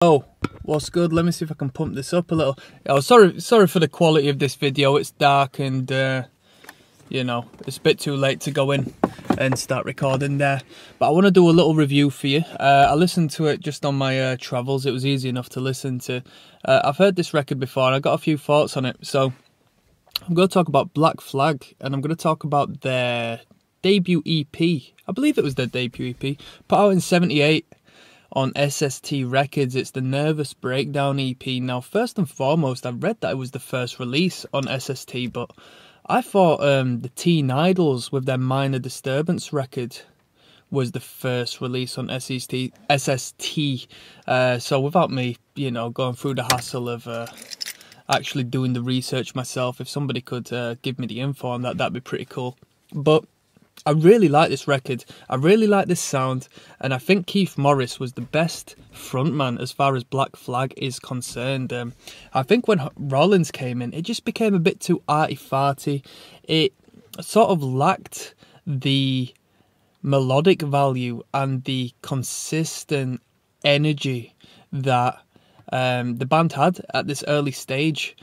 Oh, what's good? Let me see if I can pump this up a little. Oh, sorry for the quality of this video. It's dark and you know, it's a bit too late to go in and start recording there. But I want to do a little review for you. I listened to it just on my travels. It was easy enough to listen to. I've heard this record before and I got a few thoughts on it. So I'm going to talk about Black Flag, and I'm going to talk about their debut EP. I believe it was their debut EP, put out in '78. On SST Records. It's the Nervous Breakdown EP. Now, first and foremost, I read that it was the first release on SST, but I thought the Teen Idols with their Minor Disturbance record was the first release on SST. So without me, you know, going through the hassle of actually doing the research myself, if somebody could give me the info on that, that'd be pretty cool. But I really like this record, I really like this sound, and I think Keith Morris was the best frontman as far as Black Flag is concerned. I think when Rollins came in, it just became a bit too arty-farty. It sort of lacked the melodic value and the consistent energy that the band had at this early stage.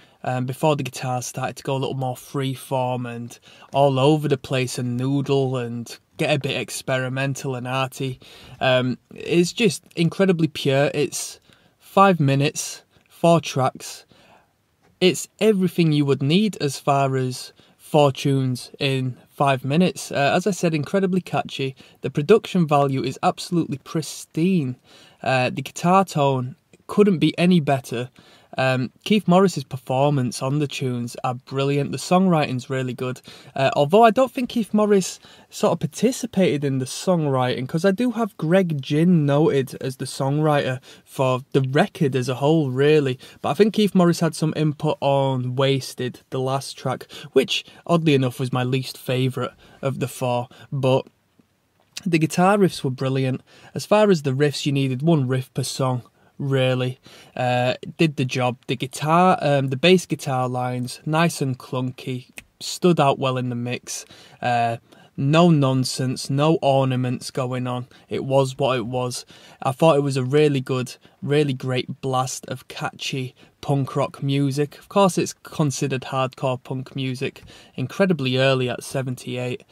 Before the guitars started to go a little more freeform and all over the place and noodle and get a bit experimental and arty. It's just incredibly pure. It's 5 minutes, 4 tracks. It's everything you would need as far as 4 tunes in 5 minutes. As I said, incredibly catchy. The production value is absolutely pristine. The guitar tone couldn't be any better. Keith Morris's performance on the tunes are brilliant. The songwriting's really good. Although I don't think Keith Morris sort of participated in the songwriting, because I do have Greg Ginn noted as the songwriter for the record as a whole, really. But I think Keith Morris had some input on Wasted, the last track, which oddly enough was my least favourite of the 4. But the guitar riffs were brilliant. As far as the riffs, you needed 1 riff per song. Really did the job. The guitar, the bass guitar lines, nice and clunky, stood out well in the mix. No nonsense, no ornaments going on. It was what it was. I thought it was a really good, really great blast of catchy punk rock music. Of course, it's considered hardcore punk music. Incredibly early at '78.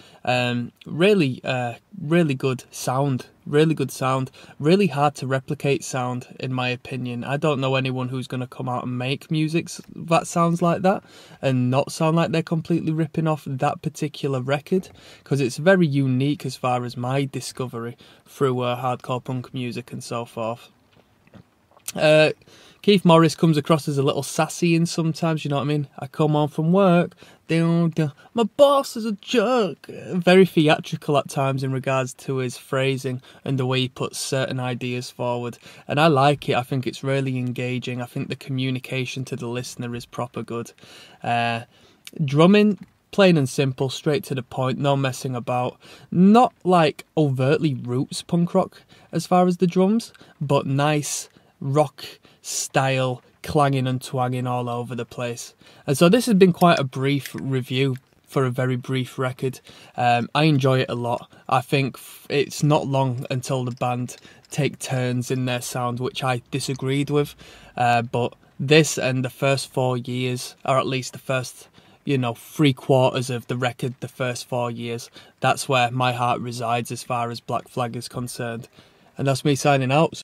Really good sound. Really good sound. Really hard to replicate sound, in my opinion. I don't know anyone who's going to come out and make music that sounds like that and not sound like they're completely ripping off that particular record, because it's very unique as far as my discovery through hardcore punk music and so forth. Keith Morris comes across as a little sassy in sometimes, you know what I mean? I come home from work, my boss is a jerk. Very theatrical at times in regards to his phrasing and the way he puts certain ideas forward. And I like it. I think it's really engaging. I think the communication to the listener is proper good. Drumming, plain and simple, straight to the point, no messing about. Not like overtly roots punk rock as far as the drums, but nice rock style, clanging and twanging all over the place. And so this has been quite a brief review for a very brief record. I enjoy it a lot. I think it's not long until the band take turns in their sound, which I disagreed with. But this and the first 4 years, or at least the first, you know, 3/4 of the record, the first 4 years, that's where my heart resides as far as Black Flag is concerned. And that's me signing out.